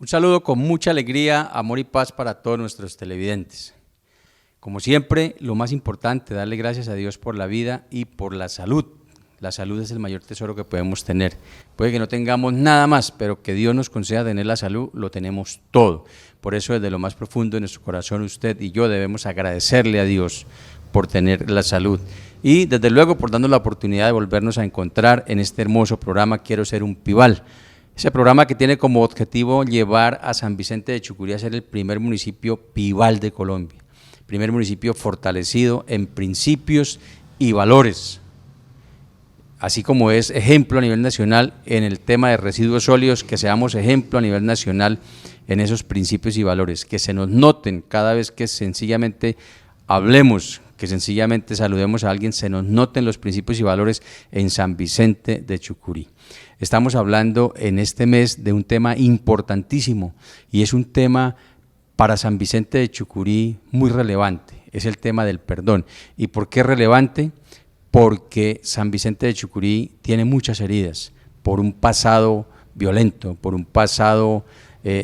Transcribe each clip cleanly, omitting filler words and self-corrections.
Un saludo con mucha alegría, amor y paz para todos nuestros televidentes. Como siempre, lo más importante, darle gracias a Dios por la vida y por la salud. La salud es el mayor tesoro que podemos tener. Puede que no tengamos nada más, pero que Dios nos conceda tener la salud, lo tenemos todo. Por eso, desde lo más profundo de nuestro corazón, usted y yo debemos agradecerle a Dios por tener la salud. Y desde luego por darnos la oportunidad de volvernos a encontrar en este hermoso programa Quiero Ser un Pibal. Ese programa que tiene como objetivo llevar a San Vicente de Chucurí a ser el primer municipio Pibal de Colombia. Primer municipio fortalecido en principios y valores, así como es ejemplo a nivel nacional en el tema de residuos sólidos, que seamos ejemplo a nivel nacional en esos principios y valores, que se nos noten cada vez que sencillamente hablemos, que sencillamente saludemos a alguien, se nos noten los principios y valores en San Vicente de Chucurí. Estamos hablando en este mes de un tema importantísimo y es un tema para San Vicente de Chucurí muy relevante, es el tema del perdón. ¿Y por qué relevante? Porque San Vicente de Chucurí tiene muchas heridas por un pasado violento, por un pasado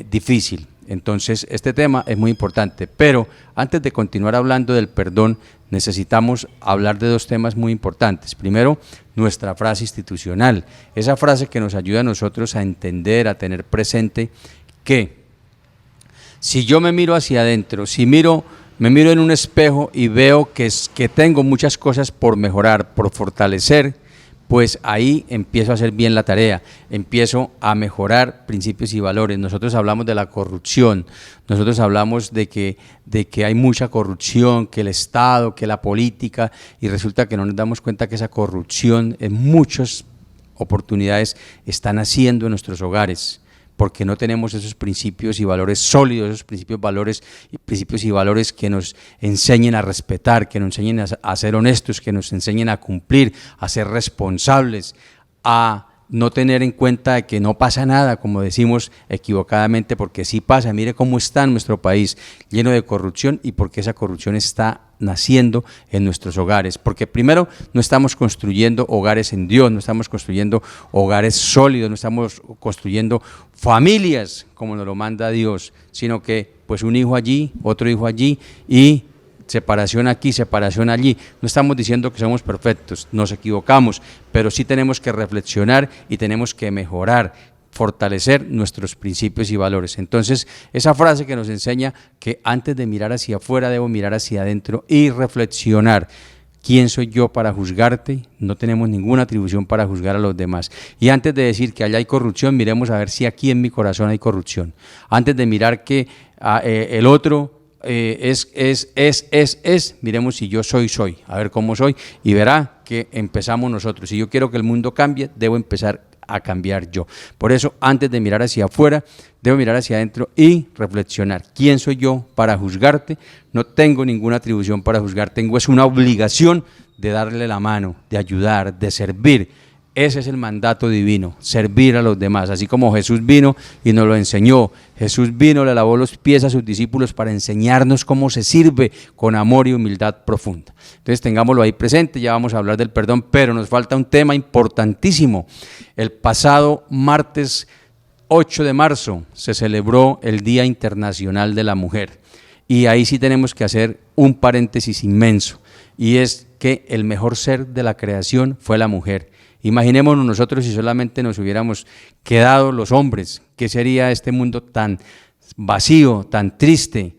difícil. Entonces, este tema es muy importante, pero antes de continuar hablando del perdón, necesitamos hablar de dos temas muy importantes. Primero, nuestra frase institucional, esa frase que nos ayuda a nosotros a entender, a tener presente que si yo me miro hacia adentro, me miro en un espejo y veo que tengo muchas cosas por mejorar, por fortalecer, pues ahí empiezo a hacer bien la tarea, empiezo a mejorar principios y valores. Nosotros hablamos de la corrupción, nosotros hablamos de que hay mucha corrupción, que el Estado, que la política, y resulta que no nos damos cuenta que esa corrupción en muchas oportunidades está naciendo en nuestros hogares, porque no tenemos esos principios y valores sólidos, esos principios y valores que nos enseñen a respetar, que nos enseñen a ser honestos, que nos enseñen a cumplir, a ser responsables, a no tener en cuenta de que no pasa nada, como decimos equivocadamente, porque sí pasa. Mire cómo está nuestro país, lleno de corrupción, y porque esa corrupción está naciendo en nuestros hogares, porque primero no estamos construyendo hogares en Dios, no estamos construyendo hogares sólidos, no estamos construyendo familias como nos lo manda Dios, sino que pues un hijo allí, otro hijo allí y separación aquí, separación allí. No estamos diciendo que somos perfectos, nos equivocamos, pero sí tenemos que reflexionar y tenemos que mejorar, fortalecer nuestros principios y valores. Entonces, esa frase que nos enseña que antes de mirar hacia afuera debo mirar hacia adentro y reflexionar. ¿Quién soy yo para juzgarte? No tenemos ninguna atribución para juzgar a los demás. Y antes de decir que allá hay corrupción, miremos a ver si aquí en mi corazón hay corrupción. Antes de mirar que el otro miremos si yo soy, a ver cómo soy, y verá que empezamos nosotros. Si yo quiero que el mundo cambie, debo empezar a cambiar yo. Por eso, antes de mirar hacia afuera, debo mirar hacia adentro y reflexionar. ¿Quién soy yo para juzgarte? No tengo ninguna atribución para juzgar, es una obligación de darle la mano, de ayudar, de servir. Ese es el mandato divino, servir a los demás, así como Jesús vino y nos lo enseñó. Jesús vino, le lavó los pies a sus discípulos para enseñarnos cómo se sirve con amor y humildad profunda. Entonces tengámoslo ahí presente, ya vamos a hablar del perdón, pero nos falta un tema importantísimo. El pasado martes 8 de marzo se celebró el Día Internacional de la Mujer y ahí sí tenemos que hacer un paréntesis inmenso, y es que el mejor ser de la creación fue la mujer. Imaginémonos nosotros si solamente nos hubiéramos quedado los hombres, ¿qué sería este mundo tan vacío, tan triste,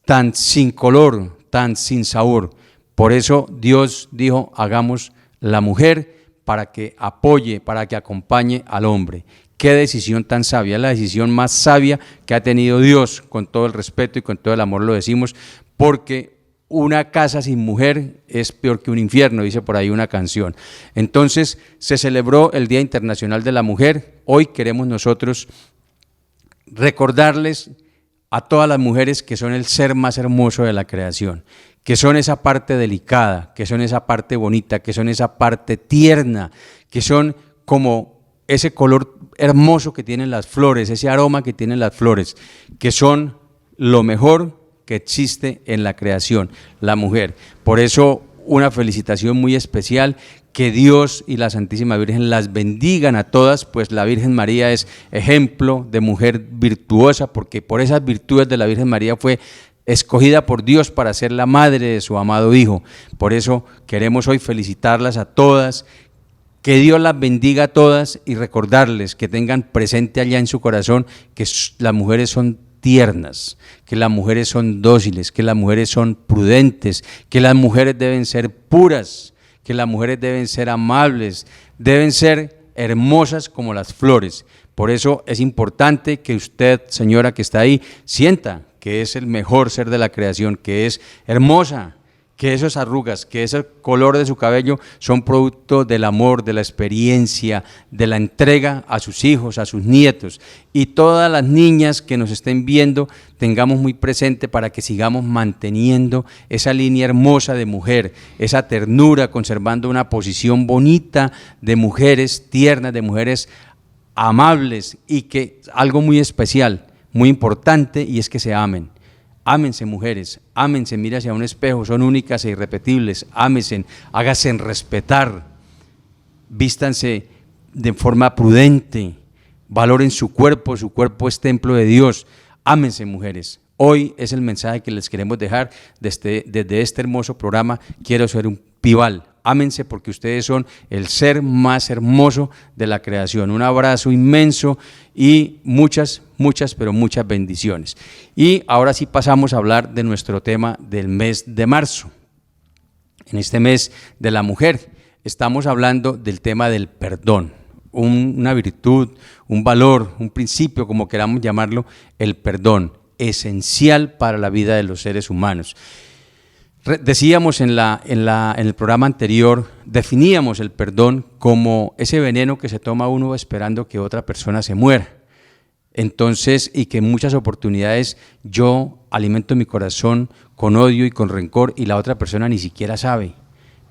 tan sin color, tan sin sabor? Por eso Dios dijo, hagamos la mujer para que apoye, para que acompañe al hombre. Qué decisión tan sabia, es la decisión más sabia que ha tenido Dios, con todo el respeto y con todo el amor lo decimos, porque una casa sin mujer es peor que un infierno, dice por ahí una canción. Entonces se celebró el Día Internacional de la Mujer. Hoy queremos nosotros recordarles a todas las mujeres que son el ser más hermoso de la creación, que son esa parte delicada, que son esa parte bonita, que son esa parte tierna, que son como ese color hermoso que tienen las flores, ese aroma que tienen las flores, que son lo mejor que existe en la creación, la mujer. Por eso una felicitación muy especial, que Dios y la Santísima Virgen las bendigan a todas, pues la Virgen María es ejemplo de mujer virtuosa, porque por esas virtudes de la Virgen María fue escogida por Dios para ser la madre de su amado Hijo. Por eso queremos hoy felicitarlas a todas, que Dios las bendiga a todas y recordarles que tengan presente allá en su corazón que las mujeres son tiernas, que las mujeres son dóciles, que las mujeres son prudentes, que las mujeres deben ser puras, que las mujeres deben ser amables, deben ser hermosas como las flores. Por eso es importante que usted, señora que está ahí, sienta que es el mejor ser de la creación, que es hermosa, que esas arrugas, que ese color de su cabello son producto del amor, de la experiencia, de la entrega a sus hijos, a sus nietos. Y todas las niñas que nos estén viendo, tengamos muy presente para que sigamos manteniendo esa línea hermosa de mujer, esa ternura, conservando una posición bonita de mujeres tiernas, de mujeres amables, y que algo muy especial, muy importante, y es que se amen. Ámense, mujeres, ámense, mira hacia un espejo, son únicas e irrepetibles, ámense, háganse respetar, vístanse de forma prudente, valoren su cuerpo es templo de Dios, ámense, mujeres. Hoy es el mensaje que les queremos dejar desde este hermoso programa, Quiero ser un Pibal. Ámense porque ustedes son el ser más hermoso de la creación. Un abrazo inmenso y muchas bendiciones. Y ahora sí pasamos a hablar de nuestro tema del mes de marzo. En este mes de la mujer estamos hablando del tema del perdón, una virtud, un valor, un principio, como queramos llamarlo, el perdón, esencial para la vida de los seres humanos. Decíamos en el programa anterior, definíamos el perdón como ese veneno que se toma uno esperando que otra persona se muera. Entonces, y que en muchas oportunidades yo alimento mi corazón con odio y con rencor y la otra persona ni siquiera sabe,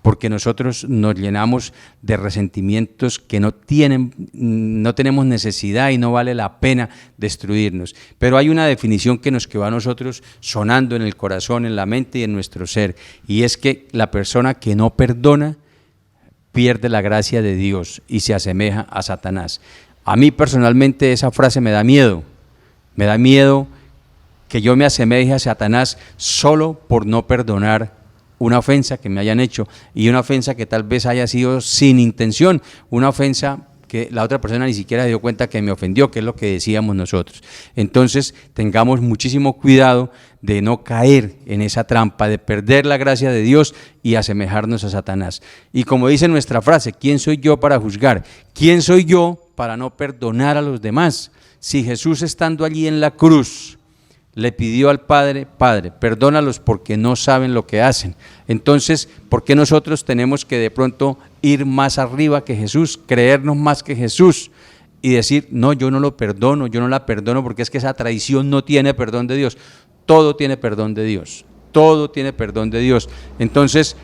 porque nosotros nos llenamos de resentimientos que no tenemos necesidad y no vale la pena destruirnos. Pero hay una definición que nos quedó a nosotros sonando en el corazón, en la mente y en nuestro ser, y es que la persona que no perdona pierde la gracia de Dios y se asemeja a Satanás. A mí personalmente esa frase me da miedo que yo me asemeje a Satanás solo por no perdonar una ofensa que me hayan hecho, y una ofensa que tal vez haya sido sin intención, una ofensa que la otra persona ni siquiera se dio cuenta que me ofendió, que es lo que decíamos nosotros. Entonces tengamos muchísimo cuidado de no caer en esa trampa, de perder la gracia de Dios y asemejarnos a Satanás. Y como dice nuestra frase, ¿quién soy yo para juzgar? ¿Quién soy yo para no perdonar a los demás? Si Jesús, estando allí en la cruz, le pidió al Padre, Padre, perdónalos porque no saben lo que hacen. Entonces, ¿por qué nosotros tenemos que de pronto ir más arriba que Jesús, creernos más que Jesús y decir, no, yo no lo perdono, yo no la perdono porque es que esa traición no tiene perdón de Dios? Todo tiene perdón de Dios, todo tiene perdón de Dios. Entonces,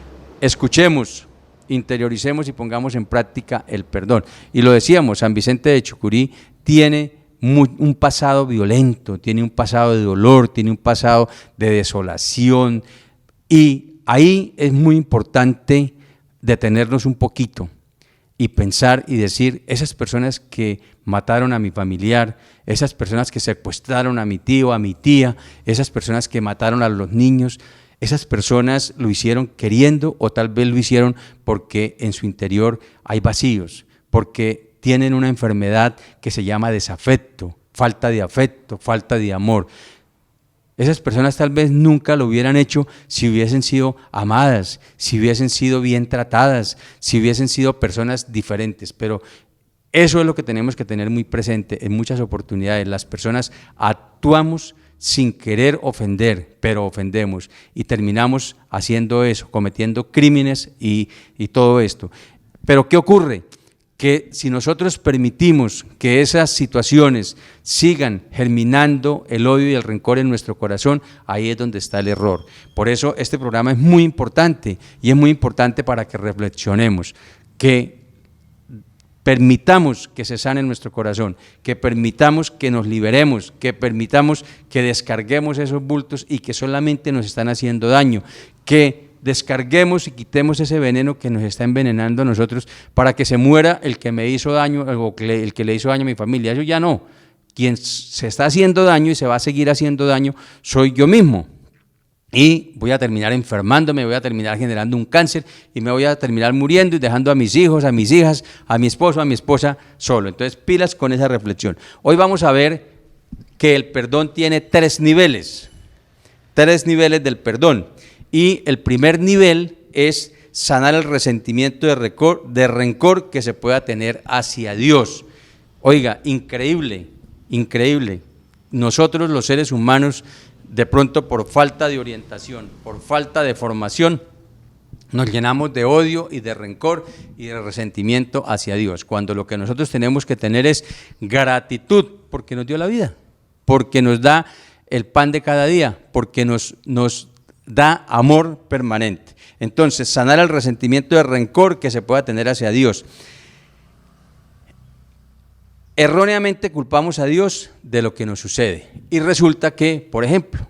escuchemos, interioricemos y pongamos en práctica el perdón. Y lo decíamos, San Vicente de Chucurí tiene un pasado violento, tiene un pasado de dolor, tiene un pasado de desolación, y ahí es muy importante detenernos un poquito y pensar y decir, esas personas que mataron a mi familiar, esas personas que secuestraron a mi tío, a mi tía, esas personas que mataron a los niños, esas personas lo hicieron queriendo o tal vez lo hicieron porque en su interior hay vacíos, porque tienen una enfermedad que se llama desafecto, falta de amor. Esas personas tal vez nunca lo hubieran hecho si hubiesen sido amadas, si hubiesen sido bien tratadas, si hubiesen sido personas diferentes, pero eso es lo que tenemos que tener muy presente en muchas oportunidades. Las personas actuamos sin querer ofender, pero ofendemos y terminamos haciendo eso, cometiendo crímenes y todo esto. Pero ¿qué ocurre? Que si nosotros permitimos que esas situaciones sigan germinando el odio y el rencor en nuestro corazón, ahí es donde está el error. Por eso este programa es muy importante, y es muy importante para que reflexionemos, que permitamos que se sane nuestro corazón, que permitamos que nos liberemos, que permitamos que descarguemos esos bultos y que solamente nos están haciendo daño, que descarguemos y quitemos ese veneno que nos está envenenando a nosotros para que se muera el que me hizo daño o el que le hizo daño a mi familia. Eso ya no. Quien se está haciendo daño y se va a seguir haciendo daño soy yo mismo. Y voy a terminar enfermándome, voy a terminar generando un cáncer y me voy a terminar muriendo y dejando a mis hijos, a mis hijas, a mi esposo, a mi esposa solo. Entonces, pilas con esa reflexión. Hoy vamos a ver que el perdón tiene tres niveles del perdón. Y el primer nivel es sanar el resentimiento de rencor que se pueda tener hacia Dios. Oiga, increíble. Nosotros los seres humanos, de pronto por falta de orientación, por falta de formación, nos llenamos de odio y de rencor y de resentimiento hacia Dios, cuando lo que nosotros tenemos que tener es gratitud, porque nos dio la vida, porque nos da el pan de cada día, porque nos da amor permanente. Entonces, sanar el resentimiento de rencor que se pueda tener hacia Dios. Erróneamente culpamos a Dios de lo que nos sucede y resulta que, por ejemplo,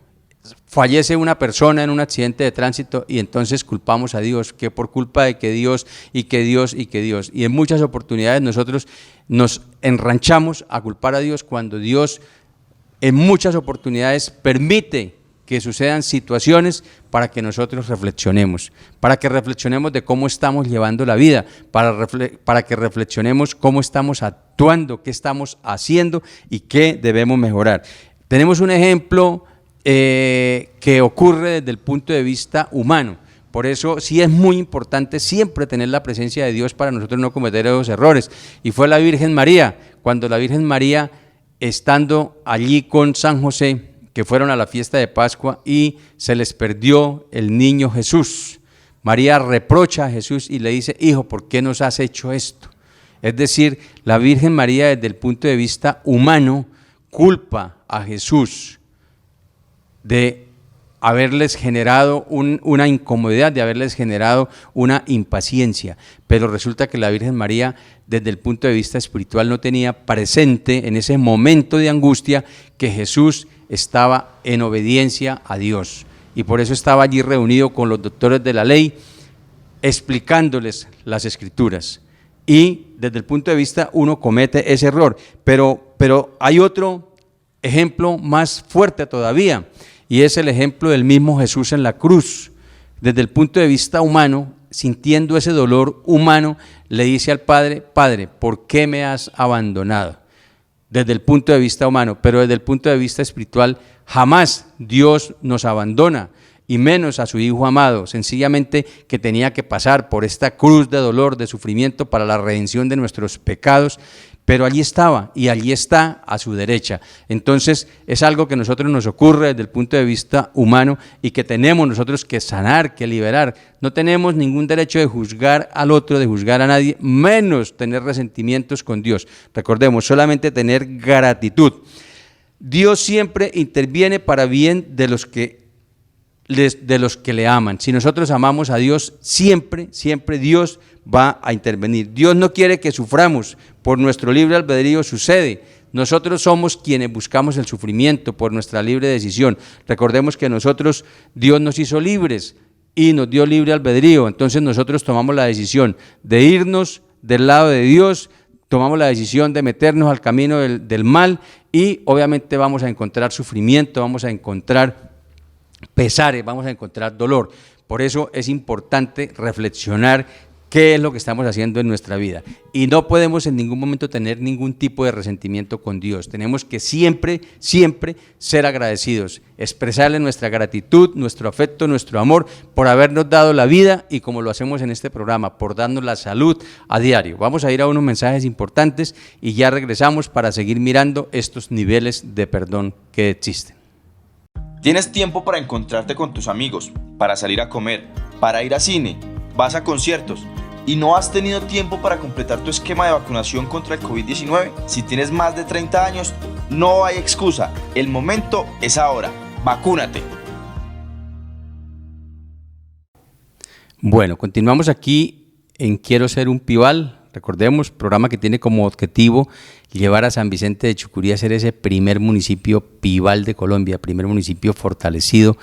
fallece una persona en un accidente de tránsito y entonces culpamos a Dios, que por culpa de que Dios y que Dios y que Dios. Y en muchas oportunidades nosotros nos enranchamos a culpar a Dios cuando Dios en muchas oportunidades permite que sucedan situaciones para que nosotros reflexionemos, para que reflexionemos de cómo estamos llevando la vida, para que reflexionemos cómo estamos actuando, qué estamos haciendo y qué debemos mejorar. Tenemos un ejemplo que ocurre desde el punto de vista humano. Por eso sí es muy importante siempre tener la presencia de Dios para nosotros no cometer esos errores. Y fue la Virgen María, cuando la Virgen María, estando allí con San José, que fueron a la fiesta de Pascua y se les perdió el niño Jesús. María reprocha a Jesús y le dice: hijo, ¿por qué nos has hecho esto? Es decir, la Virgen María desde el punto de vista humano culpa a Jesús de haberles generado una incomodidad, de haberles generado una impaciencia, pero resulta que la Virgen María desde el punto de vista espiritual no tenía presente en ese momento de angustia que Jesús estaba en obediencia a Dios y por eso estaba allí reunido con los doctores de la ley explicándoles las escrituras. Y desde el punto de vista uno comete ese error, pero hay otro ejemplo más fuerte todavía, y es el ejemplo del mismo Jesús en la cruz. Desde el punto de vista humano, sintiendo ese dolor humano, le dice al Padre: Padre, ¿por qué me has abandonado? Desde el punto de vista humano, pero desde el punto de vista espiritual, jamás Dios nos abandona, y menos a su Hijo amado, sencillamente que tenía que pasar por esta cruz de dolor, de sufrimiento para la redención de nuestros pecados, pero allí estaba y allí está a su derecha. Entonces es algo que a nosotros nos ocurre desde el punto de vista humano y que tenemos nosotros que sanar, que liberar. No tenemos ningún derecho de juzgar al otro, de juzgar a nadie, menos tener resentimientos con Dios. Recordemos, solamente tener gratitud. Dios siempre interviene para bien de los que le aman. Si nosotros amamos a Dios, siempre Dios va a intervenir. Dios no quiere que suframos, por nuestro libre albedrío sucede. Nosotros somos quienes buscamos el sufrimiento por nuestra libre decisión. Recordemos que nosotros, Dios nos hizo libres y nos dio libre albedrío, entonces nosotros tomamos la decisión de irnos del lado de Dios, tomamos la decisión de meternos al camino del mal y obviamente vamos a encontrar sufrimiento, vamos a encontrar pesares, vamos a encontrar dolor. Por eso es importante reflexionar qué es lo que estamos haciendo en nuestra vida. Y no podemos en ningún momento tener ningún tipo de resentimiento con Dios. Tenemos que siempre ser agradecidos, expresarle nuestra gratitud, nuestro afecto, nuestro amor por habernos dado la vida y como lo hacemos en este programa, por darnos la salud a diario. Vamos a ir a unos mensajes importantes y ya regresamos para seguir mirando estos niveles de perdón que existen. Tienes tiempo para encontrarte con tus amigos, para salir a comer, para ir a cine, vas a conciertos y no has tenido tiempo para completar tu esquema de vacunación contra el COVID-19. Si tienes más de 30 años, no hay excusa. El momento es ahora. ¡Vacúnate! Bueno, continuamos aquí en Quiero ser un Pibal. Recordemos, programa que tiene como objetivo llevar a San Vicente de Chucurí a ser ese primer municipio Pibal de Colombia, primer municipio fortalecido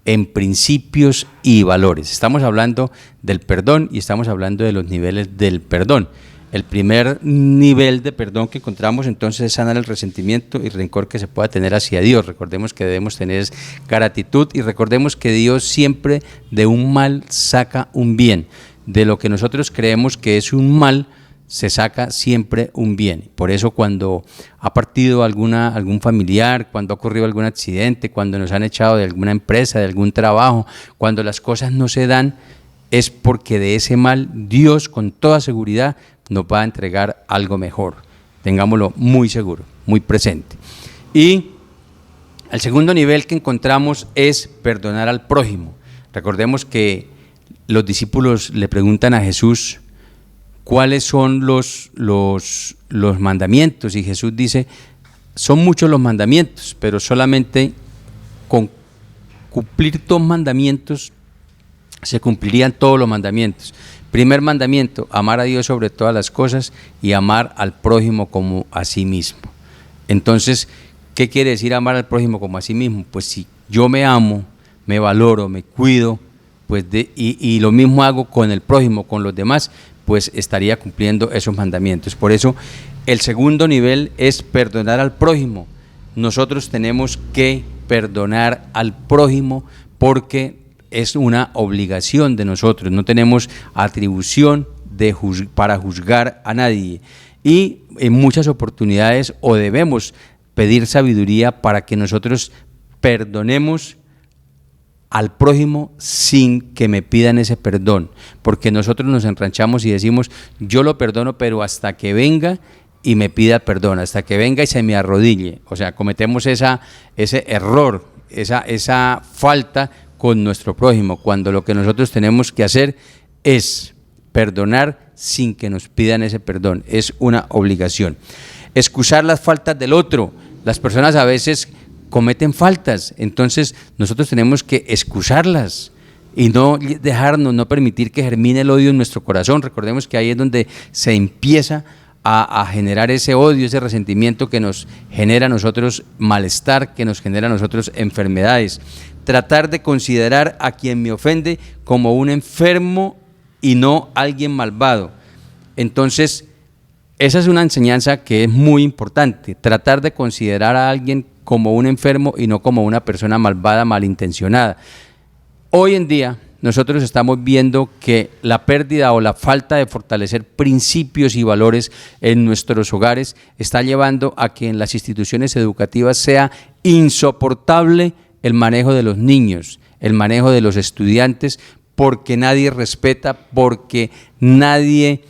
en principios y valores. Estamos hablando del perdón y estamos hablando de los niveles del perdón. El primer nivel de perdón que encontramos entonces es sanar el resentimiento y rencor que se pueda tener hacia Dios. Recordemos que debemos tener gratitud y recordemos que Dios siempre de un mal saca un bien. De lo que nosotros creemos que es un mal, se saca siempre un bien. Por eso cuando ha partido algún familiar, cuando ha ocurrido algún accidente, cuando nos han echado de alguna empresa, de algún trabajo, cuando las cosas no se dan, es porque de ese mal Dios con toda seguridad nos va a entregar algo mejor. Tengámoslo muy seguro, muy presente. Y el segundo nivel que encontramos es perdonar al prójimo. Recordemos que los discípulos le preguntan a Jesús cuáles son los mandamientos, y Jesús dice, son muchos los mandamientos, pero solamente con cumplir 2 mandamientos se cumplirían todos los mandamientos. Primer mandamiento, amar a Dios sobre todas las cosas y amar al prójimo como a sí mismo. Entonces, ¿qué quiere decir amar al prójimo como a sí mismo? Pues si yo me amo, me valoro, me cuido, pues y lo mismo hago con el prójimo, con los demás, pues estaría cumpliendo esos mandamientos. Por eso, el segundo nivel es perdonar al prójimo. Nosotros tenemos que perdonar al prójimo porque es una obligación de nosotros, no tenemos atribución para juzgar a nadie. Y en muchas oportunidades o debemos pedir sabiduría para que nosotros perdonemos al prójimo sin que me pidan ese perdón, porque nosotros nos enranchamos y decimos, yo lo perdono, pero hasta que venga y me pida perdón, hasta que venga y se me arrodille. O sea, cometemos ese error, esa falta con nuestro prójimo, cuando lo que nosotros tenemos que hacer es perdonar sin que nos pidan ese perdón, es una obligación. Excusar las faltas del otro. Las personas a veces cometen faltas, entonces nosotros tenemos que excusarlas y no dejarnos, no permitir que germine el odio en nuestro corazón. Recordemos que ahí es donde se empieza a generar ese odio, ese resentimiento que nos genera a nosotros malestar, que nos genera a nosotros enfermedades. Tratar de considerar a quien me ofende como un enfermo y no alguien malvado. Entonces, esa es una enseñanza que es muy importante, tratar de considerar a alguien como un enfermo y no como una persona malvada, malintencionada. Hoy en día nosotros estamos viendo que la pérdida o la falta de fortalecer principios y valores en nuestros hogares está llevando a que en las instituciones educativas sea insoportable el manejo de los niños, el manejo de los estudiantes, porque nadie respeta, porque nadie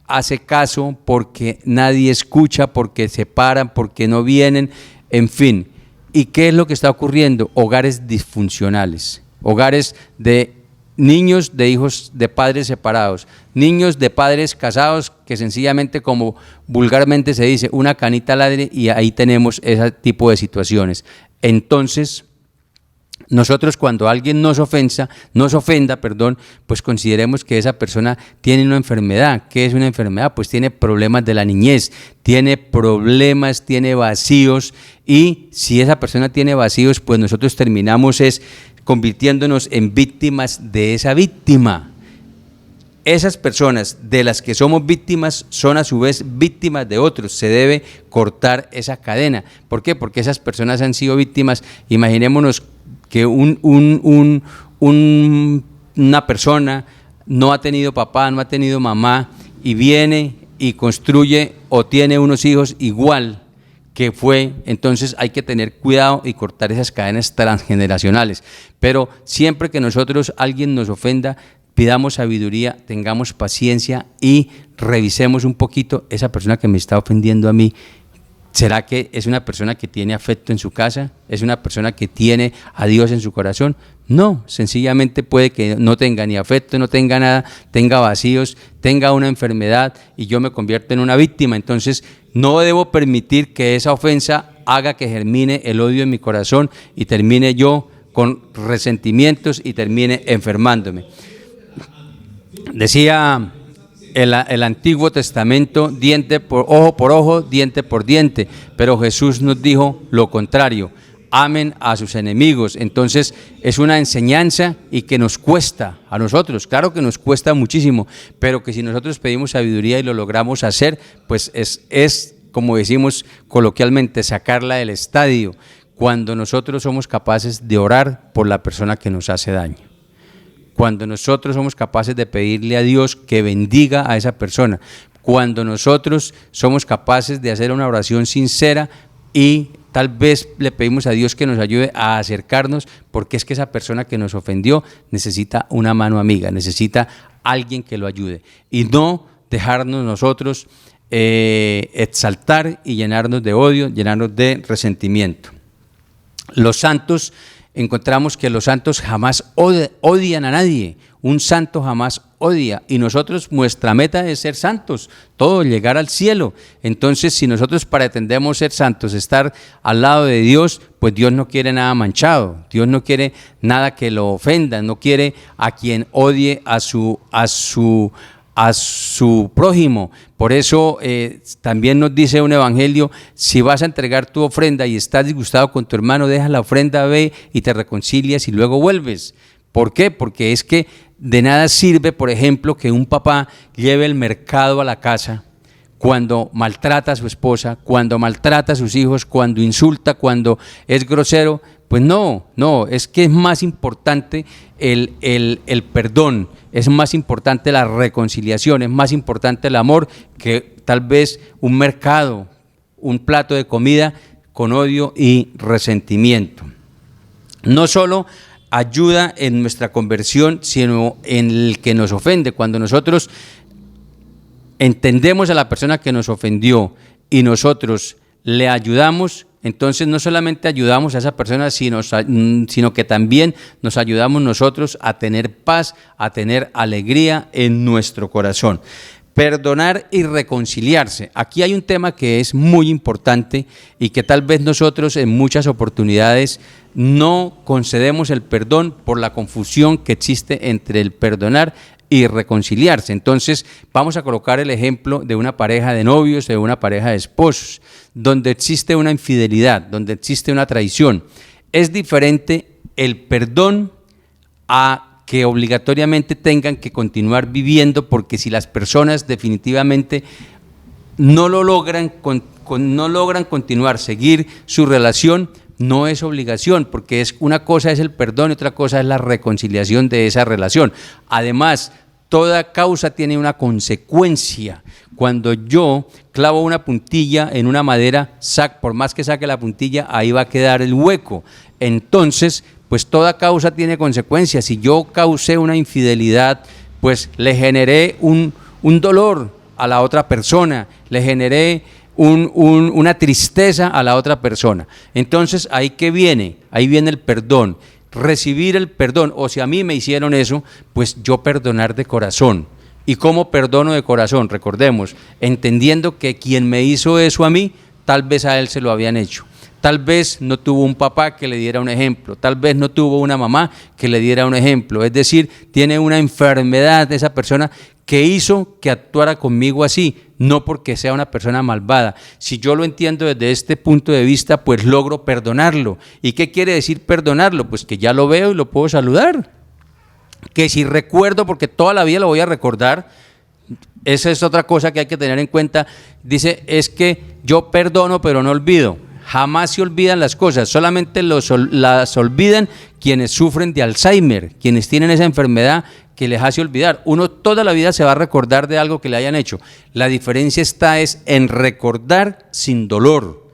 hace caso, porque nadie escucha, porque se paran, porque no vienen, en fin. ¿Y qué es lo que está ocurriendo? Hogares disfuncionales, hogares de niños de hijos de padres separados, niños de padres casados que sencillamente, como vulgarmente se dice, una canita al aire, y ahí tenemos ese tipo de situaciones. Entonces, nosotros cuando alguien nos ofenda, pues consideremos que esa persona tiene una enfermedad. ¿Qué es una enfermedad? Pues tiene problemas de la niñez, tiene problemas, tiene vacíos, y si esa persona tiene vacíos, pues nosotros terminamos convirtiéndonos en víctimas de esa víctima. Esas personas de las que somos víctimas son a su vez víctimas de otros. Se debe cortar esa cadena. ¿Por qué? Porque esas personas han sido víctimas. Imaginémonos que una persona no ha tenido papá, no ha tenido mamá, y viene y construye o tiene unos hijos igual que fue. Entonces hay que tener cuidado y cortar esas cadenas transgeneracionales. Pero siempre que alguien nos ofenda, pidamos sabiduría, tengamos paciencia y revisemos un poquito esa persona que me está ofendiendo a mí. ¿Será que es una persona que tiene afecto en su casa? ¿Es una persona que tiene a Dios en su corazón? No, sencillamente puede que no tenga ni afecto, no tenga nada, tenga vacíos, tenga una enfermedad y yo me convierto en una víctima. Entonces no debo permitir que esa ofensa haga que germine el odio en mi corazón y termine yo con resentimientos y termine enfermándome. Decía el Antiguo Testamento, ojo por ojo, diente por diente, pero Jesús nos dijo lo contrario: amen a sus enemigos. Entonces es una enseñanza y que nos cuesta a nosotros, claro que nos cuesta muchísimo, pero que si nosotros pedimos sabiduría y lo logramos hacer, pues es como decimos coloquialmente, sacarla del estadio, cuando nosotros somos capaces de orar por la persona que nos hace daño. Cuando nosotros somos capaces de pedirle a Dios que bendiga a esa persona, cuando nosotros somos capaces de hacer una oración sincera y tal vez le pedimos a Dios que nos ayude a acercarnos, porque es que esa persona que nos ofendió necesita una mano amiga, necesita alguien que lo ayude, y no dejarnos nosotros exaltar y llenarnos de odio, llenarnos de resentimiento. Los santos, encontramos que los santos jamás odian a nadie, un santo jamás odia, y nosotros, nuestra meta es ser santos, todo, llegar al cielo. Entonces, si nosotros pretendemos ser santos, estar al lado de Dios, pues Dios no quiere nada manchado, Dios no quiere nada que lo ofenda, no quiere a quien odie a su prójimo. Por eso también nos dice un evangelio: si vas a entregar tu ofrenda y estás disgustado con tu hermano, deja la ofrenda, ve y te reconcilias y luego vuelves. ¿Por qué? Porque es que de nada sirve, por ejemplo, que un papá lleve el mercado a la casa cuando maltrata a su esposa, cuando maltrata a sus hijos, cuando insulta, cuando es grosero. Pues no, es que es más importante el perdón, es más importante la reconciliación, es más importante el amor que tal vez un mercado, un plato de comida con odio y resentimiento. No solo ayuda en nuestra conversión, sino en el que nos ofende. Cuando nosotros entendemos a la persona que nos ofendió y nosotros le ayudamos, entonces no solamente ayudamos a esa persona, sino que también nos ayudamos nosotros a tener paz, a tener alegría en nuestro corazón. Perdonar y reconciliarse. Aquí hay un tema que es muy importante y que tal vez nosotros en muchas oportunidades no concedemos el perdón por la confusión que existe entre el perdonar y reconciliarse. Entonces vamos a colocar el ejemplo de una pareja de novios, de una pareja de esposos, donde existe una infidelidad, donde existe una traición. Es diferente el perdón a que obligatoriamente tengan que continuar viviendo, porque si las personas definitivamente no lo logran, no logran continuar, seguir su relación, no es obligación, porque una cosa es el perdón y otra cosa es la reconciliación de esa relación. Además, toda causa tiene una consecuencia. Cuando yo clavo una puntilla en una madera, por más que saque la puntilla, ahí va a quedar el hueco. Entonces, pues toda causa tiene consecuencias. Si yo causé una infidelidad, pues le generé un dolor a la otra persona, le generé una tristeza a la otra persona. Entonces, ahí viene el perdón, recibir el perdón. O si a mí me hicieron eso, pues yo perdonar de corazón. ¿Y cómo perdono de corazón? Recordemos, entendiendo que quien me hizo eso a mí, tal vez a él se lo habían hecho. Tal vez no tuvo un papá que le diera un ejemplo, tal vez no tuvo una mamá que le diera un ejemplo, es decir, tiene una enfermedad de esa persona que hizo que actuara conmigo así, no porque sea una persona malvada. Si yo lo entiendo desde este punto de vista, pues logro perdonarlo. ¿Y qué quiere decir perdonarlo? Pues que ya lo veo y lo puedo saludar. Que si recuerdo, porque toda la vida lo voy a recordar, esa es otra cosa que hay que tener en cuenta. Dice, es que yo perdono pero no olvido. Jamás se olvidan las cosas, solamente las olvidan quienes sufren de Alzheimer, quienes tienen esa enfermedad que les hace olvidar. Uno toda la vida se va a recordar de algo que le hayan hecho. La diferencia es en recordar sin dolor.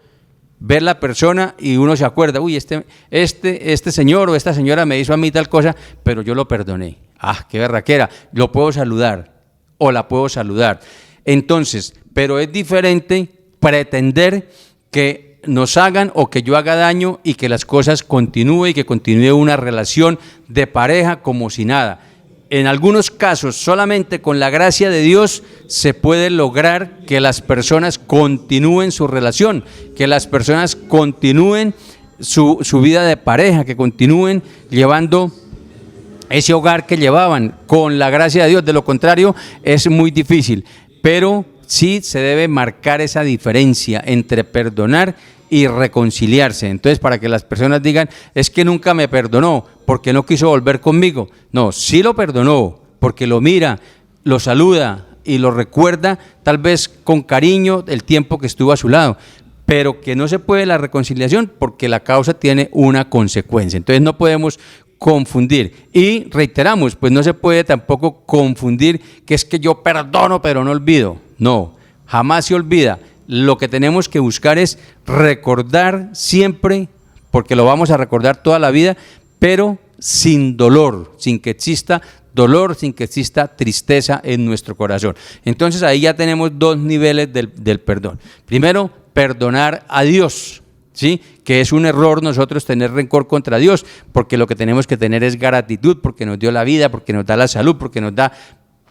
Ver la persona y uno se acuerda, uy, este señor o esta señora me hizo a mí tal cosa, pero yo lo perdoné. Ah, qué berraquera, lo puedo saludar o la puedo saludar. Entonces, pero es diferente pretender que nos hagan o que yo haga daño y que las cosas continúen y que continúe una relación de pareja como si nada. En algunos casos, solamente con la gracia de Dios se puede lograr que las personas continúen su relación, que las personas continúen su vida de pareja, que continúen llevando ese hogar que llevaban con la gracia de Dios. De lo contrario, es muy difícil. Pero sí se debe marcar esa diferencia entre perdonar y reconciliarse. Entonces, para que las personas digan, es que nunca me perdonó porque no quiso volver conmigo. No, sí lo perdonó porque lo mira, lo saluda y lo recuerda tal vez con cariño el tiempo que estuvo a su lado, pero que no se puede la reconciliación porque la causa tiene una consecuencia. Entonces no podemos confundir. Y reiteramos, pues no se puede tampoco confundir que es que yo perdono pero no olvido. No, jamás se olvida. Lo que tenemos que buscar es recordar siempre, porque lo vamos a recordar toda la vida, pero sin dolor, sin que exista dolor, sin que exista tristeza en nuestro corazón. Entonces ahí ya tenemos dos niveles del perdón. Primero, perdonar a Dios, ¿sí? Que es un error nosotros tener rencor contra Dios, porque lo que tenemos que tener es gratitud, porque nos dio la vida, porque nos da la salud, porque nos da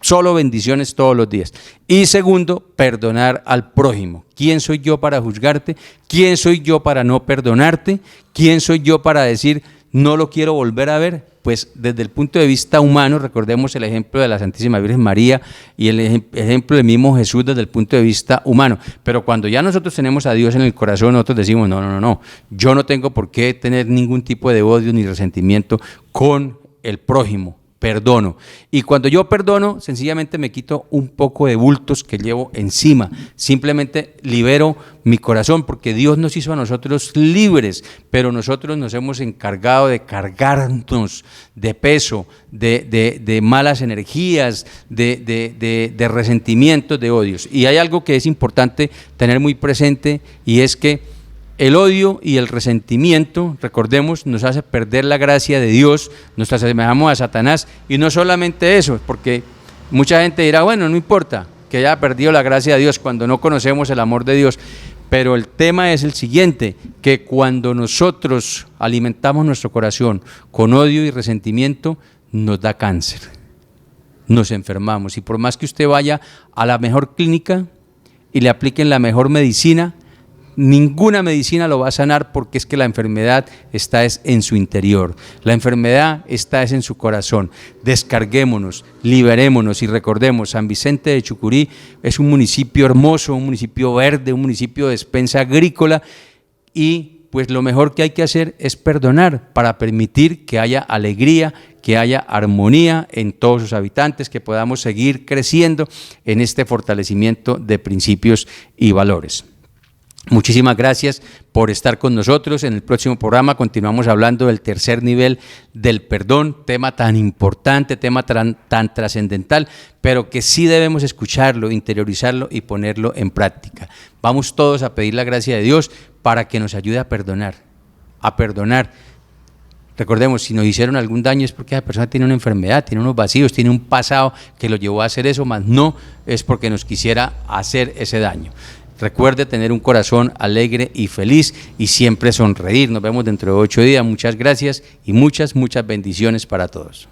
solo bendiciones todos los días. Y segundo, perdonar al prójimo. ¿Quién soy yo para juzgarte? ¿Quién soy yo para no perdonarte? ¿Quién soy yo para decir no lo quiero volver a ver? Pues desde el punto de vista humano, recordemos el ejemplo de la Santísima Virgen María y el ejemplo del mismo Jesús desde el punto de vista humano. Pero cuando ya nosotros tenemos a Dios en el corazón, nosotros decimos, no, yo no tengo por qué tener ningún tipo de odio ni resentimiento con el prójimo. Perdono. Y cuando yo perdono, sencillamente me quito un poco de bultos que llevo encima. Simplemente libero mi corazón, porque Dios nos hizo a nosotros libres, pero nosotros nos hemos encargado de cargarnos de peso, de malas energías, de resentimientos, de odios. Y hay algo que es importante tener muy presente, y es que el odio y el resentimiento, recordemos, nos hace perder la gracia de Dios, nos asemejamos a Satanás, y no solamente eso, porque mucha gente dirá, bueno, no importa que haya perdido la gracia de Dios cuando no conocemos el amor de Dios, pero el tema es el siguiente, que cuando nosotros alimentamos nuestro corazón con odio y resentimiento, nos da cáncer, nos enfermamos, y por más que usted vaya a la mejor clínica y le apliquen la mejor medicina, ninguna medicina lo va a sanar, porque es que la enfermedad está en su interior, la enfermedad está en su corazón. Descarguémonos, liberémonos y recordemos, San Vicente de Chucurí es un municipio hermoso, un municipio verde, un municipio de despensa agrícola, y pues lo mejor que hay que hacer es perdonar para permitir que haya alegría, que haya armonía en todos sus habitantes, que podamos seguir creciendo en este fortalecimiento de principios y valores. Muchísimas gracias por estar con nosotros. En el próximo programa continuamos hablando del tercer nivel del perdón, tema tan importante, tema tan trascendental, pero que sí debemos escucharlo, interiorizarlo y ponerlo en práctica. Vamos todos a pedir la gracia de Dios para que nos ayude a perdonar, a perdonar. Recordemos, si nos hicieron algún daño es porque esa persona tiene una enfermedad, tiene unos vacíos, tiene un pasado que lo llevó a hacer eso, mas no es porque nos quisiera hacer ese daño. Recuerde tener un corazón alegre y feliz y siempre sonreír. Nos vemos dentro de 8 días. Muchas gracias y muchas bendiciones para todos.